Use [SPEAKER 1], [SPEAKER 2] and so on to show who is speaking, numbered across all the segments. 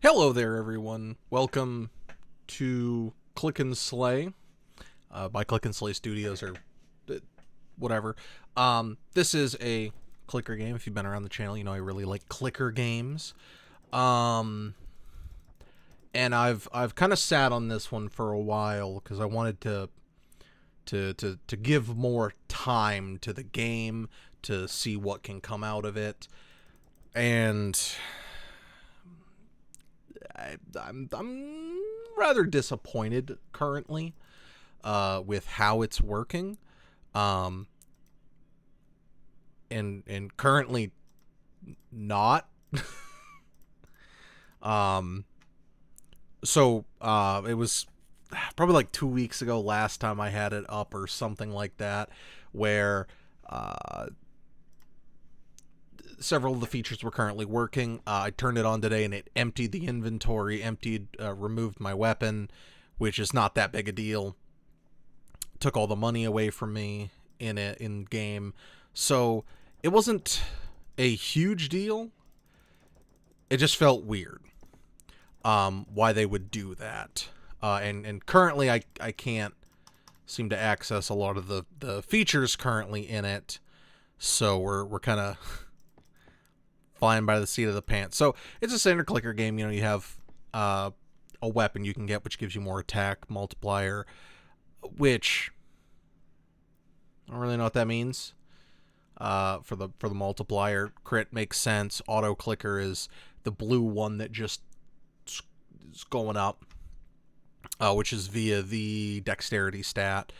[SPEAKER 1] Hello there, everyone. Welcome to Click and Slay by Click and Slay Studios or whatever. This is a clicker game. If you've been around the channel, you know I really like clicker games. And I've kind of sat on this one for a while because I wanted to give more time to the game to see what can come out of it, and I'm rather disappointed currently with how it's working, and currently not. So it was probably like 2 weeks ago last time I had it up or something like that, where several of the features were currently working. I turned it on today and it emptied the inventory, removed my weapon, which is not that big a deal. Took all the money away from me in game. So it wasn't a huge deal. It just felt weird why they would do that. And currently I can't seem to access a lot of the features currently in it. So we're kind of flying by the seat of the pants. So it's a standard clicker game. You know, you have a weapon you can get which gives you more attack multiplier, which I don't really know what that means. For the multiplier, crit makes sense. Auto clicker is the blue one that just is going up, which is via the dexterity stat.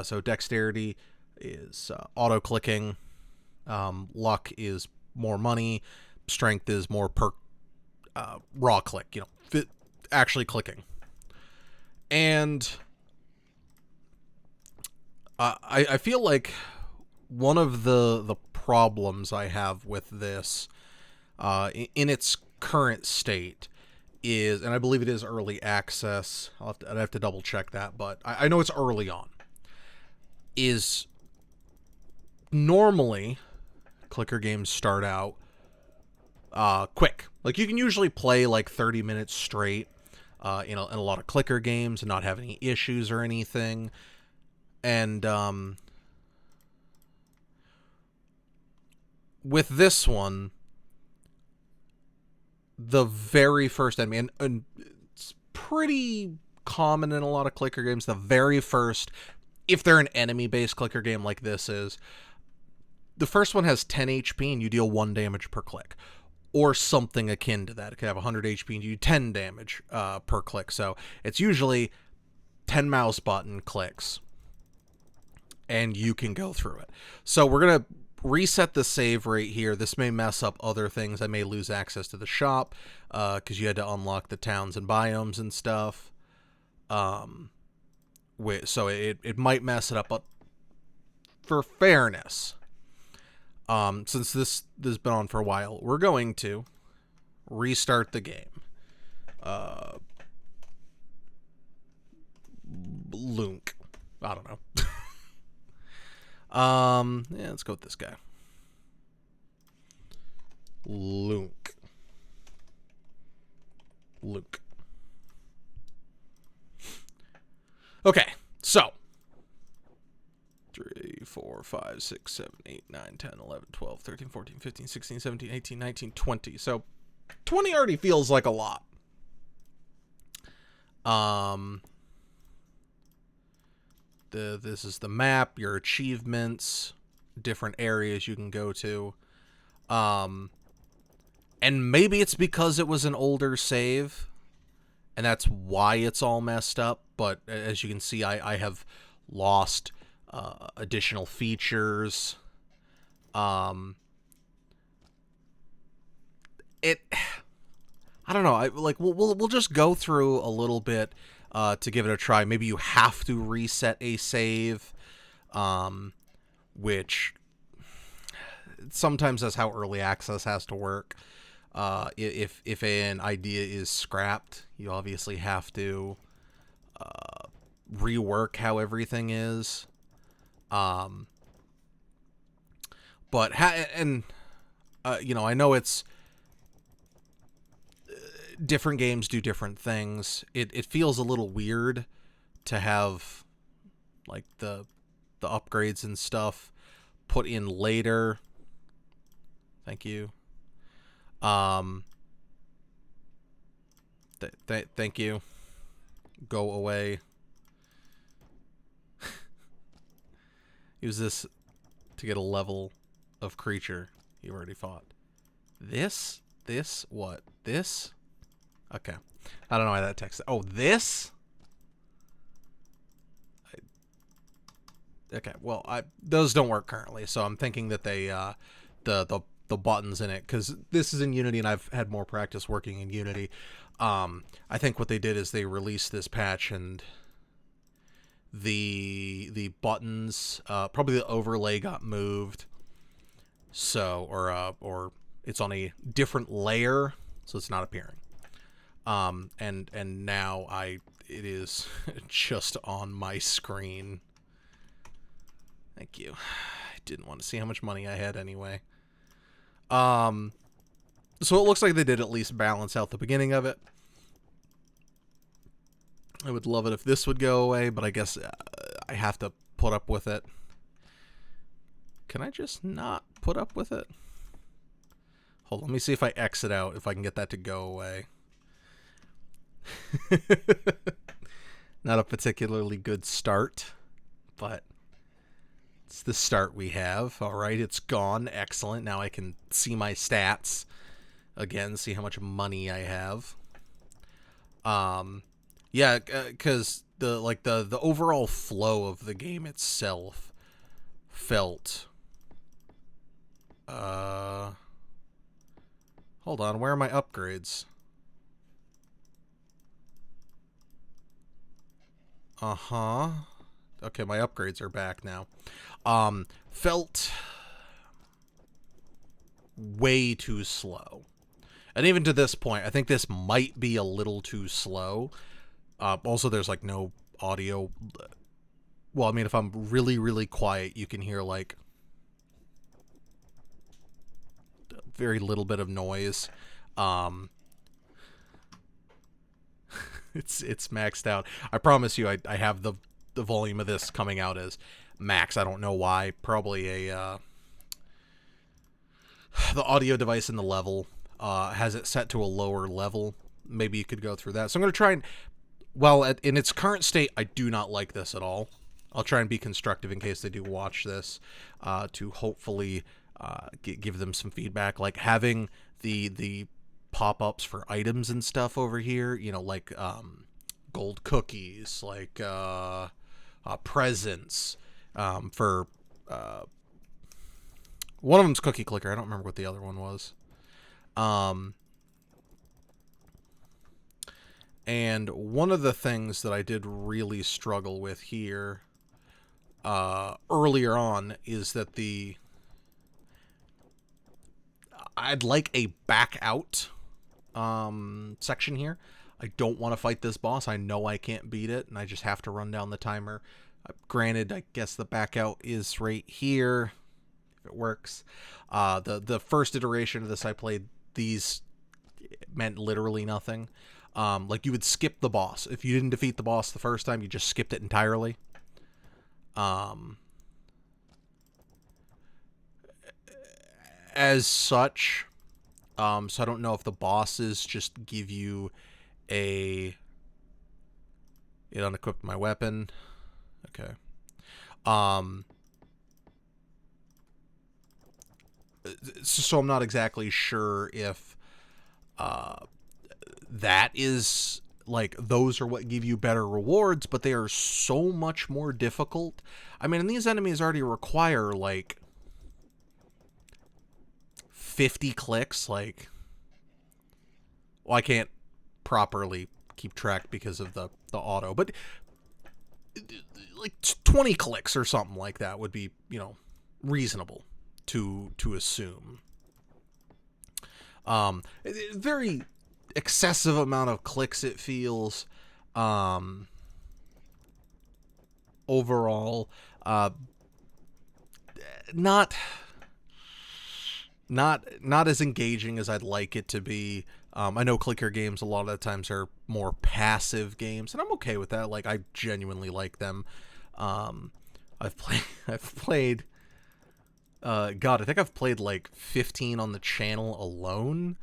[SPEAKER 1] So dexterity is auto clicking. Luck is more money. Strength is more per raw click, you know, actually clicking. And I feel like one of the problems I have with this in its current state is, and I believe it is early access, I'd have to double check that, but I know it's early on, is normally clicker games start out quick. Like, you can usually play like 30 minutes straight in a lot of clicker games and not have any issues or anything. And with this one, the very first enemy, and it's pretty common in a lot of clicker games, the very first, if they're an enemy-based clicker game like this is, the first one has 10 HP and you deal 1 damage per click. Or something akin to that. It could have 100 HP and you do 10 damage per click. So it's usually 10 mouse button clicks. And you can go through it. So we're going to reset the save rate here. This may mess up other things. I may lose access to the shop because you had to unlock the towns and biomes and stuff. So it might mess it up. But for fairness, since this has been on for a while, we're going to restart the game. Lunk. I don't know. Yeah, let's go with this guy. Lunk. Okay, so 3, 4, 5, 6, 7, 8, 9, 10, 11, 12, 13, 14, 15, 16, 17, 18, 19, 20. So 20 already feels like a lot. This is the map, your achievements, different areas you can go to. And maybe it's because it was an older save, and that's why it's all messed up. But as you can see, I have lost additional features. I don't know. We'll just go through a little bit to give it a try. Maybe you have to reset a save, which sometimes that's how early access has to work. If an idea is scrapped, you obviously have to rework how everything is. But you know, I know it's different games do different things. It feels a little weird to have like the upgrades and stuff put in later. Thank you. Thank you. Go away. Use this to get a level of creature you already fought. This, what? This? Okay. I don't know why that text. Oh, this? Okay, well, those don't work currently, so I'm thinking that they, the buttons in it, because this is in Unity and I've had more practice working in Unity. I think what they did is they released this patch and the buttons, probably the overlay got moved, so or it's on a different layer, so it's not appearing. And now it is just on my screen. Thank you. I didn't want to see how much money I had anyway. So it looks like they did at least balance out the beginning of it. I would love it if this would go away, but I guess I have to put up with it. Can I just not put up with it? Hold on, let me see if I exit out, if I can get that to go away. Not a particularly good start, but it's the start we have. All right, it's gone. Excellent. Now I can see my stats again, see how much money I have. Yeah, because the overall flow of the game itself felt. Hold on, where are my upgrades? Okay, my upgrades are back now. Felt way too slow. And even to this point, I think this might be a little too slow. Also, there's like no audio. Well, I mean, if I'm really, really quiet, you can hear like very little bit of noise. It's maxed out. I promise you, I have the volume of this coming out as max. I don't know why. Probably a the audio device in the level has it set to a lower level. Maybe you could go through that. So I'm going to try and, well, in its current state, I do not like this at all. I'll try and be constructive in case they do watch this to hopefully give them some feedback. Like having the pop-ups for items and stuff over here, you know, like gold cookies, like presents for one of them's cookie clicker. I don't remember what the other one was. And one of the things that I did really struggle with here earlier on is that I'd like a back out section here. I don't want to fight this boss. I know I can't beat it, and I just have to run down the timer. Granted, I guess the back out is right here, if it works. The first iteration of this I played, these meant literally nothing. Like you would skip the boss. If you didn't defeat the boss the first time, you just skipped it entirely. As such, so I don't know if the bosses just give you it unequipped my weapon. Okay. So I'm not exactly sure if that is like those are what give you better rewards, but they are so much more difficult. I mean, and these enemies already require like 50 clicks. Like, well, I can't properly keep track because of the auto, but like 20 clicks or something like that would be, you know, reasonable to assume. Very excessive amount of clicks, it feels. Overall, not as engaging as I'd like it to be. I know clicker games a lot of the times are more passive games, and I'm okay with that. Like, I genuinely like them. I've played, God, I think I've played like 15 on the channel alone,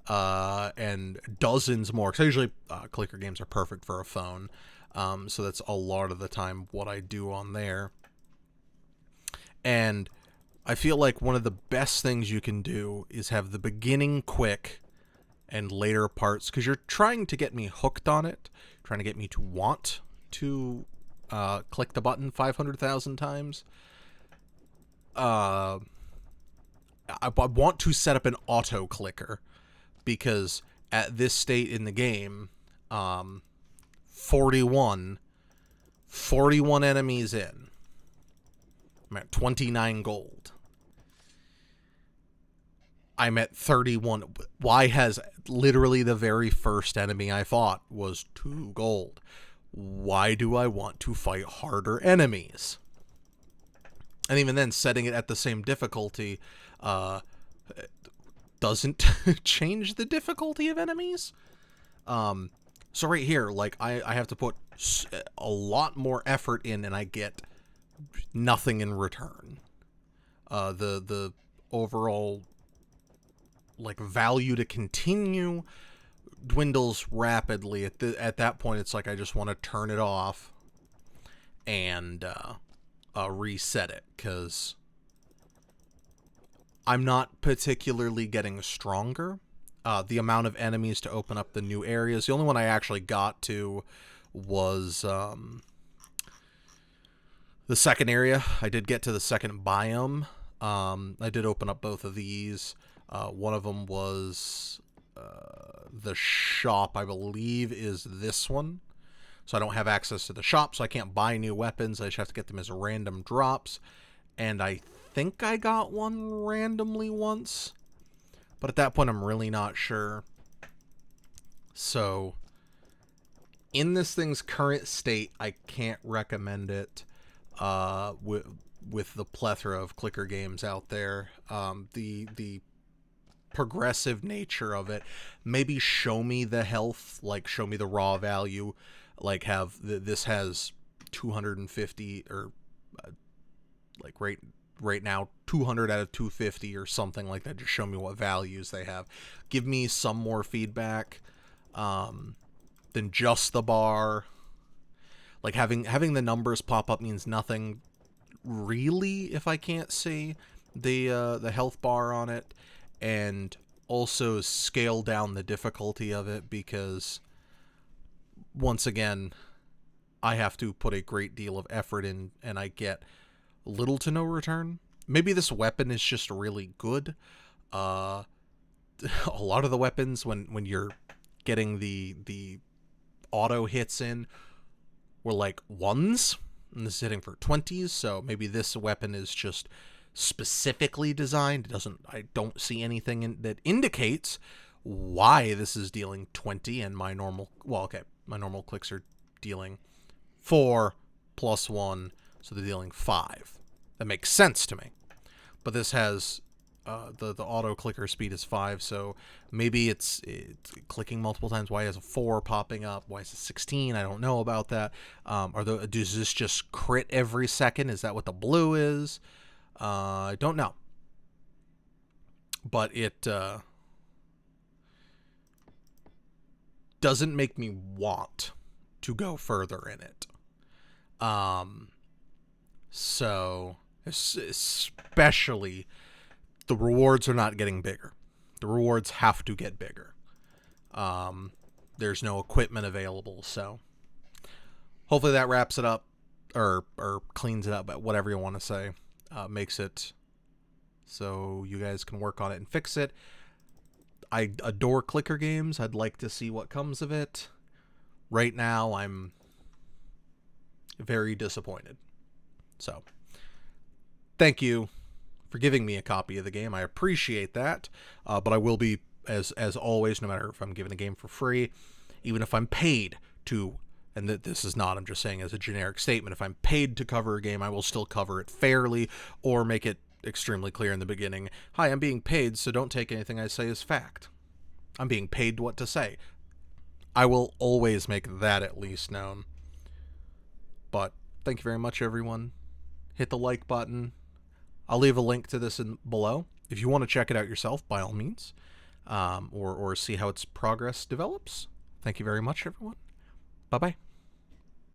[SPEAKER 1] and dozens more. Because usually clicker games are perfect for a phone, so that's a lot of the time what I do on there. And I feel like one of the best things you can do is have the beginning quick and later parts, because you're trying to get me hooked on it, trying to get me to want to click the button 500,000 times. I want to set up an auto clicker, because at this state in the game, 41 enemies in, I'm at 29 gold. I'm at 31. Why has literally the very first enemy I fought was 2 gold? Why do I want to fight harder enemies? And even then, setting it at the same difficulty doesn't change the difficulty of enemies. So right here, like, I have to put a lot more effort in, and I get nothing in return. The overall, like, value to continue dwindles rapidly. At that point, it's like I just want to turn it off and reset it, because I'm not particularly getting stronger. The amount of enemies to open up the new areas, the only one I actually got to was the second area. I did get to the second biome. I did open up both of these. One of them was the shop, I believe, is this one. So I don't have access to the shop, so I can't buy new weapons. I just have to get them as random drops. And I think I got one randomly once, but at that point I'm really not sure. So in this thing's current state, I can't recommend it with the plethora of clicker games out there. The progressive nature of it, maybe show me the health, like show me the raw value, like have this has 250 or like right now 200 out of 250 or something like that. Just show me what values they have. Give me some more feedback than just the bar. Like having the numbers pop up means nothing really if I can't see the health bar on it. And also scale down the difficulty of it, because once again, I have to put a great deal of effort in, and I get little to no return. Maybe this weapon is just really good. A lot of the weapons, when you're getting the auto hits in, were like 1s, and this is hitting for 20s, so maybe this weapon is just specifically designed. I don't see anything that indicates why this is dealing 20 and my normal clicks are dealing 4 plus 1, so they're dealing 5. That makes sense to me. But this has the auto clicker speed is 5, so maybe it's clicking multiple times. Why is a 4 popping up? Why is it 16? I don't know about that. Does this just crit every second? Is that what the blue is? I don't know. But it doesn't make me want to go further in it. So, especially, the rewards are not getting bigger. The rewards have to get bigger. There's no equipment available, so hopefully that wraps it up, or cleans it up, but whatever you want to say. Makes it so you guys can work on it and fix it. I adore clicker games. I'd like to see what comes of it. Right now, I'm very disappointed. So, thank you for giving me a copy of the game. I appreciate that. But I will be, as always, no matter if I'm given a game for free, even if I'm paid to, and this is not, I'm just saying as a generic statement, if I'm paid to cover a game, I will still cover it fairly, or make it extremely clear in the beginning, hi, I'm being paid, so don't take anything I say as fact. I'm being paid what to say. I will always make that at least known. But thank you very much, everyone. Hit the like button. I'll leave a link to this below. If you want to check it out yourself, by all means, or see how its progress develops. Thank you very much, everyone. Bye-bye.